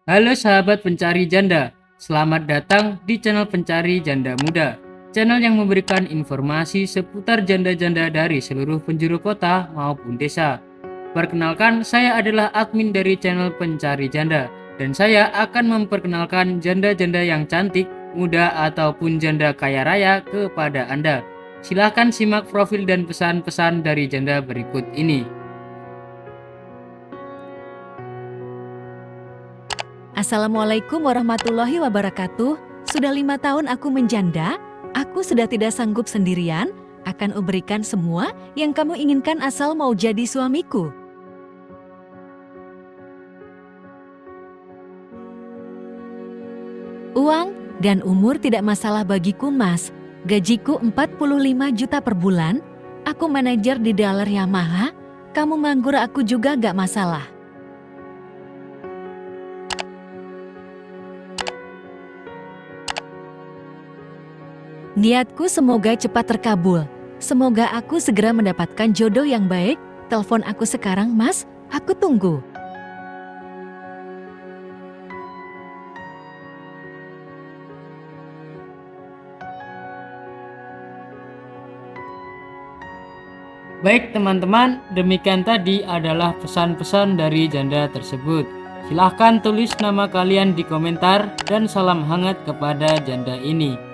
Halo sahabat pencari janda, selamat datang di channel Pencari Janda Muda. Channel yang memberikan informasi seputar janda-janda dari seluruh penjuru kota maupun desa. Perkenalkan, saya adalah admin dari channel Pencari Janda, dan saya akan memperkenalkan janda-janda yang cantik, muda, ataupun janda kaya raya kepada Anda. Silahkan simak profil dan pesan-pesan dari janda berikut ini. Assalamualaikum warahmatullahi wabarakatuh. Sudah 5 tahun aku menjanda, aku sudah tidak sanggup sendirian, akan uberikan semua yang kamu inginkan asal mau jadi suamiku. Uang dan umur tidak masalah bagiku, Mas. Gajiku 45 juta per bulan, aku manajer di dealer Yamaha, kamu nganggur aku juga gak masalah. Niatku semoga cepat terkabul. Semoga aku segera mendapatkan jodoh yang baik. Telepon aku sekarang, Mas. Aku tunggu. Baik teman-teman, demikian tadi adalah pesan-pesan dari janda tersebut. Silahkan tulis nama kalian di komentar dan salam hangat kepada janda ini.